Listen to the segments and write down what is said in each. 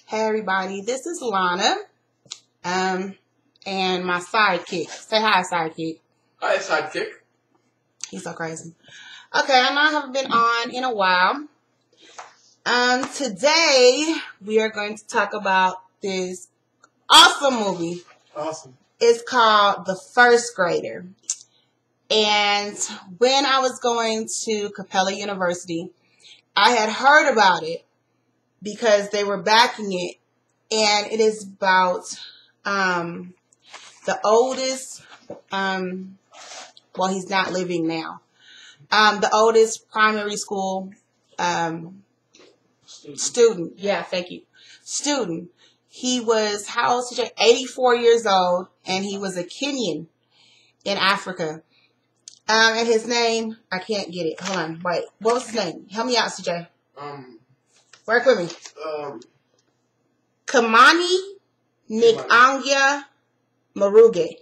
Hey everybody, this is Lana, and my sidekick. Say hi, sidekick. Hi, sidekick. He's so crazy. Okay, I know I haven't been on in a while. Today we are going to talk about this awesome movie. Awesome. It's called The First Grader. And when I was going to Capella University, I had heard about it because they were backing it, and it is about the oldest, well, he's not living now, the oldest primary school student. Yeah, thank you. Student. He was, how old is he? 84 years old, and he was a Kenyan in Africa. And his name, I can't get it. Hold on, wait. What was his name? Help me out, CJ. Work with me. Kamani Nikangya Maruge.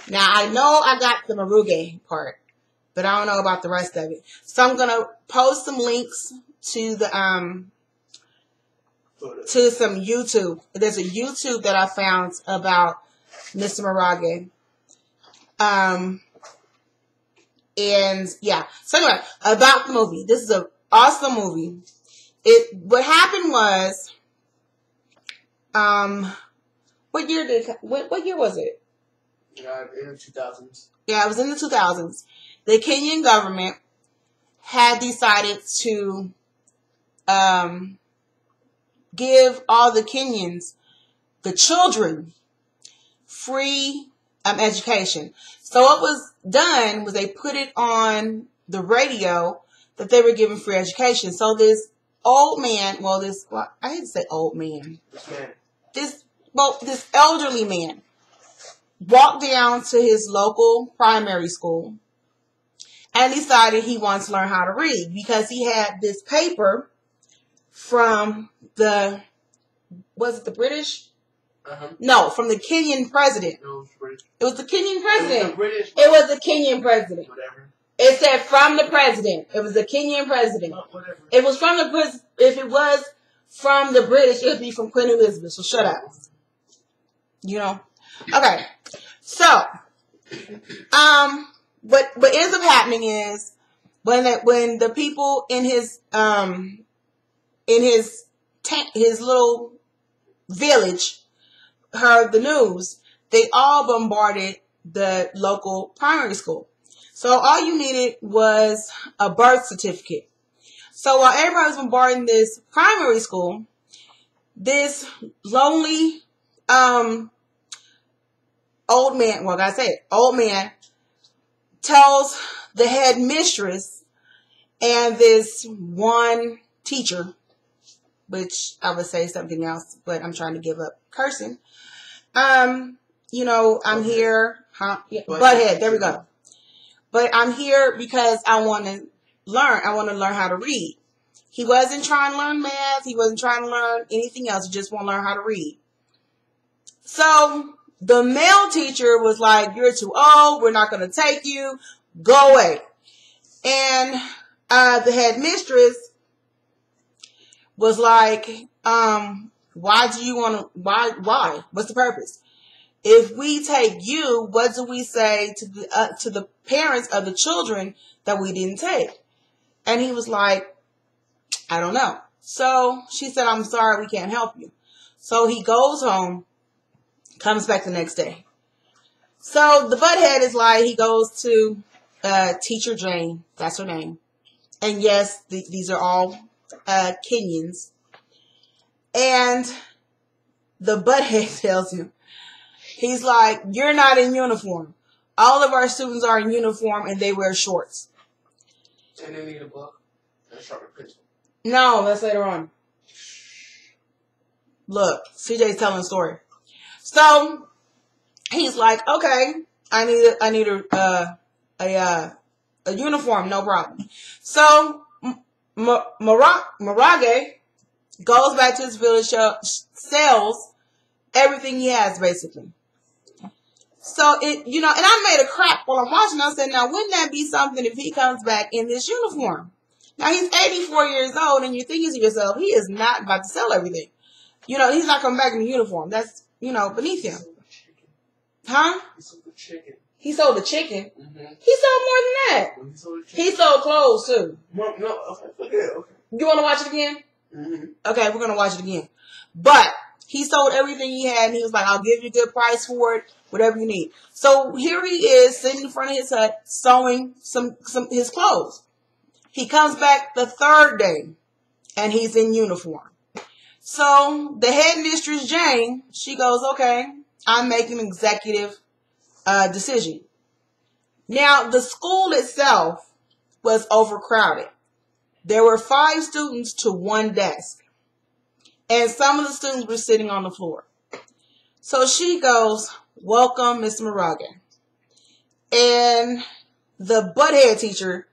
Now, I know I got the Maruge part, but I don't know about the rest of it. So I'm going to post some links to the to some YouTube. There's a YouTube that I found about Mr. Maruge. And yeah. So anyway, about the movie. This is an awesome movie. What happened was, what year was it? In the 2000s. Yeah, it was in the 2000s. The Kenyan government had decided to give all the Kenyans, the children, free education. So what was done was they put it on the radio that they were giving free education. So this old man, I hate to say old man. This elderly man walked down to his local primary school and decided he wanted to learn how to read because he had this paper from was it the British? No, from the Kenyan president. No, it was British. It was the Kenyan president. It was the Kenyan president. Whatever. It said from the president. It was the Kenyan president. Whatever. It was from the if it was from the British, it would be from Queen Elizabeth. So shut up. You know. Okay. So, what ends up happening is when the people in his little village heard the news, they all bombarded the local primary school. So all you needed was a birth certificate. So while everybody was bombarding this primary school, this lonely old man tells the head mistress and this one teacher, which I would say something else, but I'm trying to give up cursing. I'm here, Yeah, butthead, there we go. But I'm here because I want to learn. I want to learn how to read. He wasn't trying to learn math. He wasn't trying to learn anything else. He just want to learn how to read. So the male teacher was like, "You're too old. We're not going to take you. Go away." And the head mistress was like, "Why do you want to? Why? What's the purpose? If we take you, what do we say to the parents of the children that we didn't take?" And he was like, "I don't know." So she said, "I'm sorry, we can't help you." So he goes home, comes back the next day. So the butthead is like, he goes to Teacher Jane, that's her name. And yes, these are all Kenyans. And the butthead tells him, he's like, "You're not in uniform. All of our students are in uniform and they wear shorts." And they need a book and a sharper pencil. No, that's later on. Look, CJ's telling a story. So he's like, "Okay, I need a uniform, no problem." So Maruge goes back to his village, sells everything he has basically. So and I made a crap while I'm watching. I said, now wouldn't that be something if he comes back in this uniform? Now he's 84 years old, and you're thinking to yourself, he is not about to sell everything. You know, he's not coming back in the uniform. That's, you know, beneath him. Huh? He sold the chicken. He sold the chicken? Mm-hmm. He sold more than that. He sold the chicken. He sold clothes, too. No, okay. You want to watch it again? Mm-hmm. Okay, we're going to watch it again. But he sold everything he had, and he was like, I'll give you a good price for it, whatever you need. So here he is, sitting in front of his hut, sewing some his clothes. He comes back the third day, and he's in uniform. So the headmistress, Jane, she goes, okay, I'm making an executive decision. Now, the school itself was overcrowded. There were 5 students to 1 desk. And some of the students were sitting on the floor. So she goes, welcome, Mr. Moraga. And the butthead teacher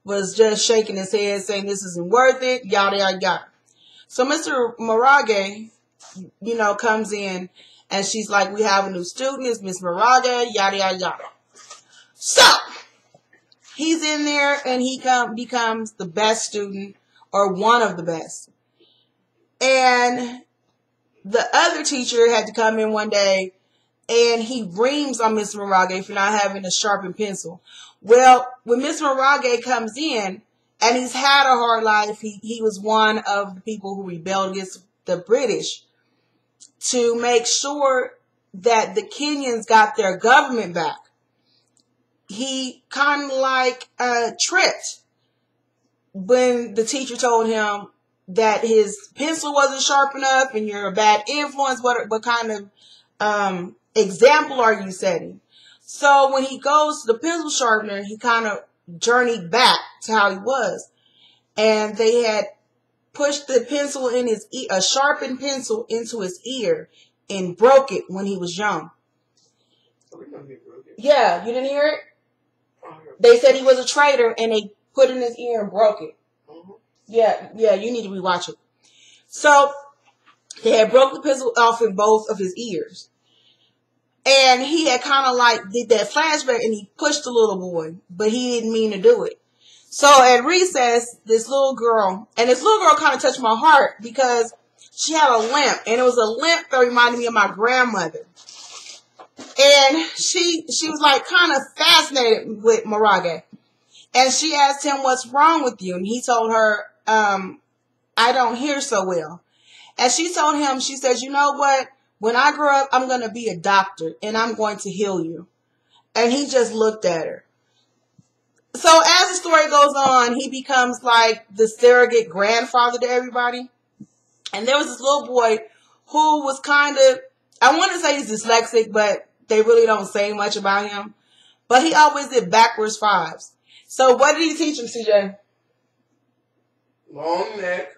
was just shaking his head, saying this isn't worth it, yada, yada, yada. So Mr. Moraga, you know, comes in, and she's like, we have a new student, it's Miss Moraga, yada, yada, yada. So he's in there, and he becomes the best student, or one of the best. And the other teacher had to come in one day, and he reams on Miss Moraga for not having a sharpened pencil. Well, when Miss Moraga comes in, and he's had a hard life, he was one of the people who rebelled against the British to make sure that the Kenyans got their government back. He kind of like tripped when the teacher told him that his pencil wasn't sharp enough and you're a bad influence. What kind of example are you setting? So when he goes to the pencil sharpener, he kind of journeyed back to how he was. And they had pushed the pencil in his ear, a sharpened pencil into his ear, and broke it when he was young. Yeah, you didn't hear it? They said he was a traitor, and they put it in his ear and broke it. Yeah, you need to rewatch it. So they had broke the pencil off in both of his ears. And he had kind of like did that flashback, and he pushed the little boy, but he didn't mean to do it. So at recess, this little girl kind of touched my heart because she had a limp, and it was a limp that reminded me of my grandmother. And she was like kind of fascinated with Moraga. And she asked him, what's wrong with you? And he told her, I don't hear so well. And she told him, she says, you know what? When I grow up, I'm going to be a doctor, and I'm going to heal you. And he just looked at her. So as the story goes on, he becomes like the surrogate grandfather to everybody. And there was this little boy who was kind of, I want to say he's dyslexic, but they really don't say much about him. But he always did backwards 5s. So what did he teach him, CJ? Long neck,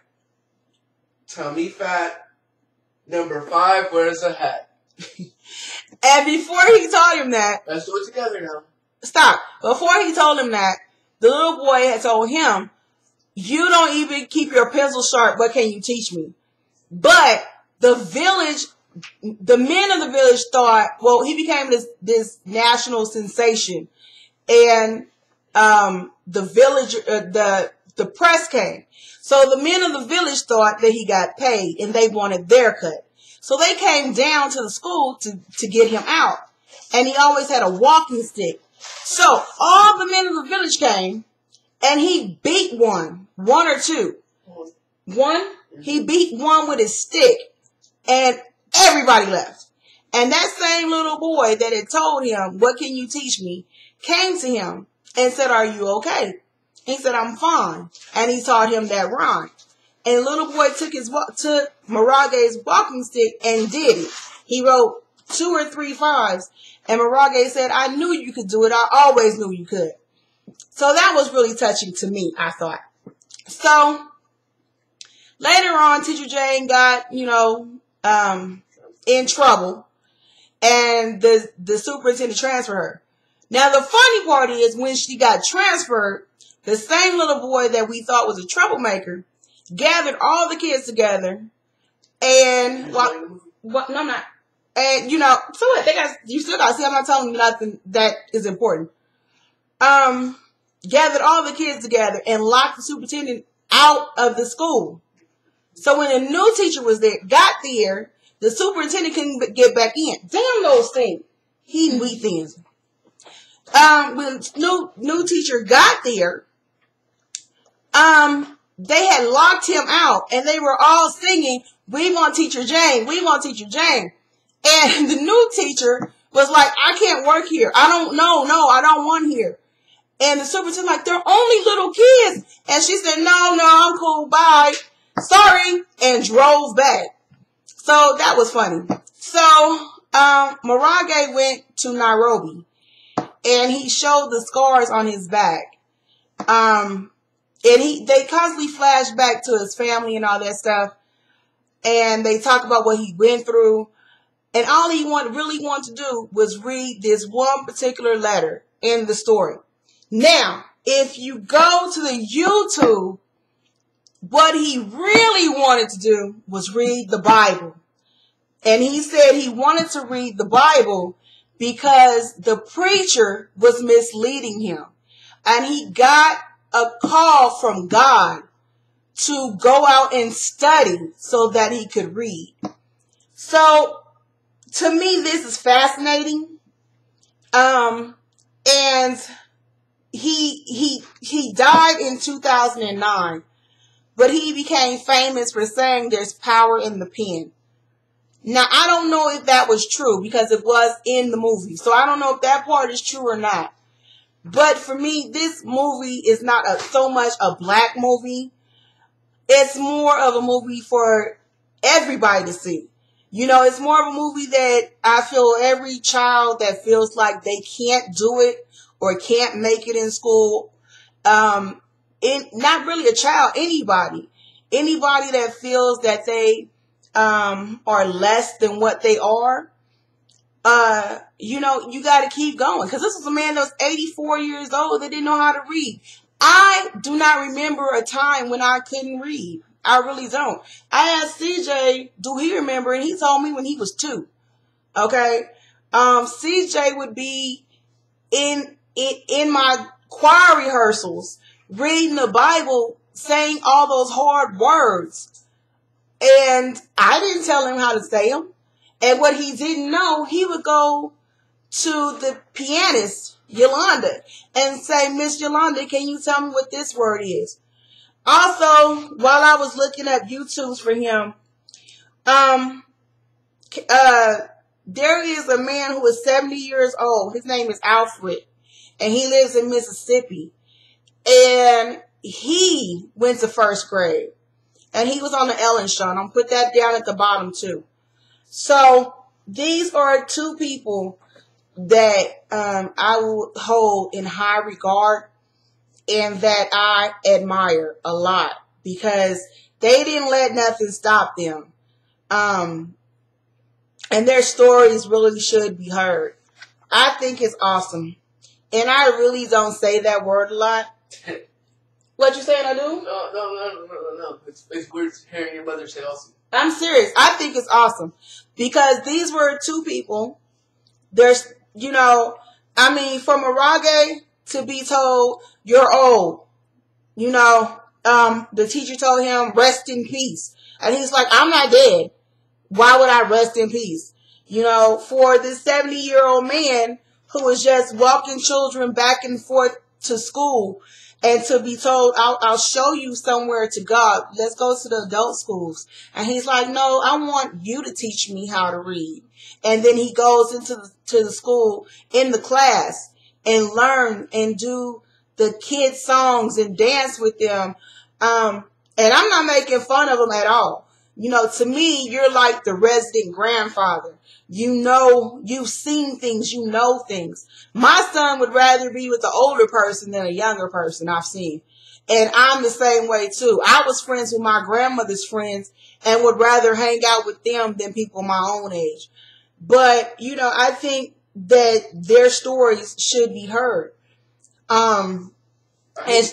tummy fat, number 5 wears a hat. And before he taught him that... Let's do it together now. Stop. Before he told him that, the little boy had told him, you don't even keep your pencil sharp, what can you teach me? But the men of the village thought, well, he became this national sensation. And the village, the press came. So the men of the village thought that he got paid, and they wanted their cut. So they came down to the school to get him out. And he always had a walking stick. So all the men of the village came, and he beat one or two. One, he beat one with his stick, and everybody left. And that same little boy that had told him, what can you teach me, came to him and said, are you okay? He said, I'm fine. And he taught him that rhyme. And the little boy took Moraga's walking stick and did it. He wrote 2 or 3 5s. And Moraga said, I knew you could do it. I always knew you could. So that was really touching to me, I thought. So later on, Teacher Jane got, in trouble. And the superintendent transferred her. Now, the funny part is when she got transferred, the same little boy that we thought was a troublemaker gathered all the kids together and no, I'm not. And so what? You still got to see. I'm not telling you nothing that is important. Gathered all the kids together and locked the superintendent out of the school. So when a new teacher got there, the superintendent couldn't get back in. Damn those things. He and wheat thins. When new teacher got there, they had locked him out, and they were all singing, "We want Teacher Jane, we want Teacher Jane." And the new teacher was like, "I can't work here. I don't know. No, I don't want here." And the superintendent like, "They're only little kids." And she said, no, I'm cool. Bye. Sorry. And drove back. So that was funny. So, Marage went to Nairobi and he showed the scars on his back. And they constantly flash back to his family and all that stuff. And they talk about what he went through. And all he really wanted to do was read this one particular letter in the story. Now, if you go to the YouTube, what he really wanted to do was read the Bible. And he said he wanted to read the Bible because the preacher was misleading him. And he got a call from God to go out and study so that he could read. So, to me, this is fascinating. And he died in 2009, but he became famous for saying there's power in the pen. Now, I don't know if that was true because it was in the movie. So I don't know if that part is true or not. But for me, this movie is not so much a black movie. It's more of a movie for everybody to see. You know, it's more of a movie that I feel every child that feels like they can't do it or can't make it in school, not really a child, anybody that feels that they are less than what they are, you know, you got to keep going. Because this was a man that was 84 years old that didn't know how to read. I do not remember a time when I couldn't read. I really don't. I asked CJ, do he remember? And he told me when he was 2. Okay. CJ would be in my choir rehearsals, reading the Bible, saying all those hard words. And I didn't tell him how to say them. And what he didn't know, he would go to the pianist, Yolanda, and say, "Miss Yolanda, can you tell me what this word is?" Also, while I was looking up YouTubes for him, there is a man who is 70 years old. His name is Alfred, and he lives in Mississippi. And he went to first grade. And he was on the Ellen Show. And I'll put that down at the bottom, too. So, these are 2 people that I will hold in high regard and that I admire a lot because they didn't let nothing stop them. And their stories really should be heard. I think it's awesome. And I really don't say that word a lot. What you saying I do? No. It's weird hearing your mother say awesome. I'm serious. I think it's awesome. Because these were 2 people. There's, you know, I mean, for Marage to be told, "You're old." You know, the teacher told him, "Rest in peace." And he's like, "I'm not dead. Why would I rest in peace?" You know, for this 70-year-old man who was just walking children back and forth to school and to be told, I'll show you somewhere to go. Let's go to the adult schools. And he's like, "No, I want you to teach me how to read." And then he goes into the school in the class and learn and do the kids' songs and dance with them. And I'm not making fun of him at all. You know, to me, you're like the resident grandfather. You know, you've seen things, you know things. My son would rather be with the older person than a younger person I've seen. And I'm the same way too. I was friends with my grandmother's friends and would rather hang out with them than people my own age. But, you know, I think that their stories should be heard. And they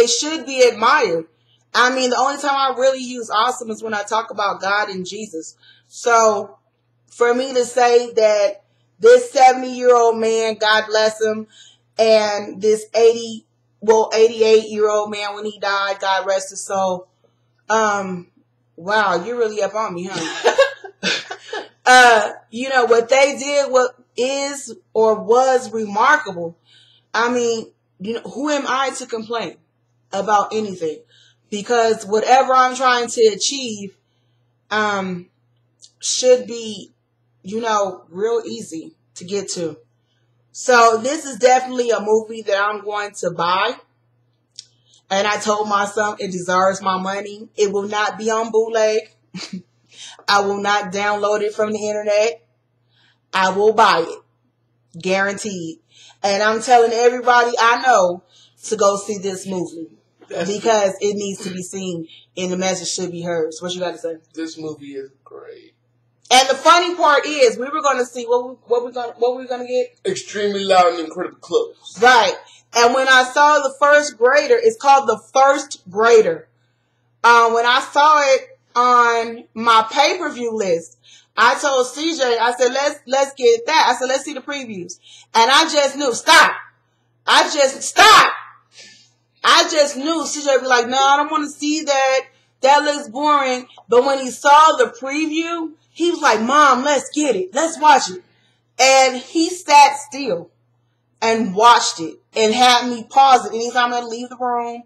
should be admired. I mean, the only time I really use awesome is when I talk about God and Jesus. So for me to say that this 70-year-old man, God bless him, and this 80 88-year-old man when he died. God rest his soul. Wow, you're really up on me, huh? What they did, what is or was remarkable. I mean, who am I to complain about anything? Because whatever I'm trying to achieve, should be, real easy to get to. So this is definitely a movie that I'm going to buy. And I told my son it deserves my money. It will not be on bootleg. I will not download it from the internet. I will buy it. Guaranteed. And I'm telling everybody I know to go see this movie. Because it needs to be seen and the message should be heard. So what you got to say? This movie is great. And the funny part is we were going to see what we going to get? Extremely loud and incredibly close. Right. And when I saw the first grader, it's called The First Grader. When I saw it on my pay-per-view list, I told CJ, I said, let's get that. I said, let's see the previews. And I just knew, stop. I just knew CJ would be like, no, I don't want to see that. That looks boring. But when he saw the preview, he was like, Mom, let's get it. Let's watch it. And he sat still and watched it and had me pause it anytime I leave the room.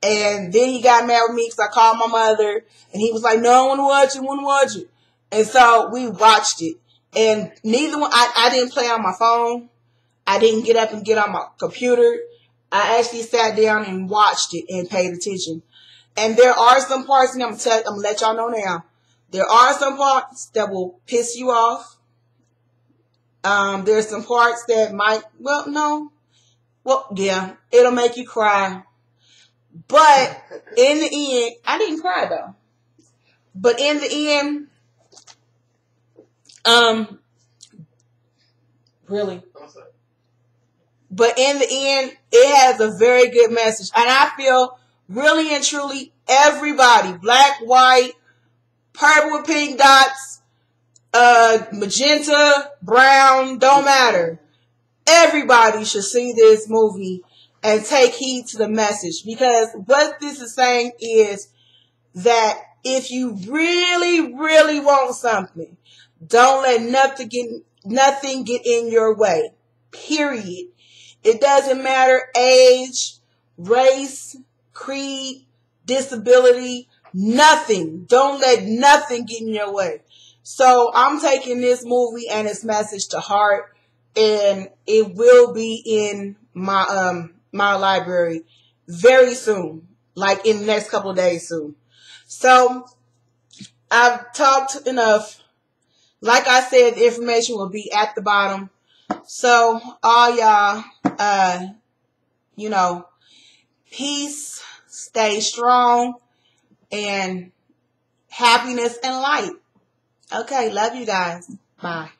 And then he got mad with me because I called my mother. And he was like, no, I want to watch it. And so we watched it. And neither one, I didn't play on my phone. I didn't get up and get on my computer. I actually sat down and watched it and paid attention. And there are some parts, and I'm going to let y'all know now. There are some parts that will piss you off. There's some parts that might, it'll make you cry. But in the end, I didn't cry though. But in the end, really. But in the end, it has a very good message. And I feel really and truly everybody, black, white, purple with pink dots, magenta, brown, don't matter. Everybody should see this movie and take heed to the message. Because what this is saying is that if you really, really want something, don't let nothing get in your way. Period. It doesn't matter age, race, creed, disability, nothing. Don't let nothing get in your way. So I'm taking this movie and its message to heart, and it will be in my my library very soon, like in the next couple of days soon. So I've talked enough. Like I said, the information will be at the bottom. So all y'all, peace, stay strong, and happiness and light. Okay, love you guys. Bye.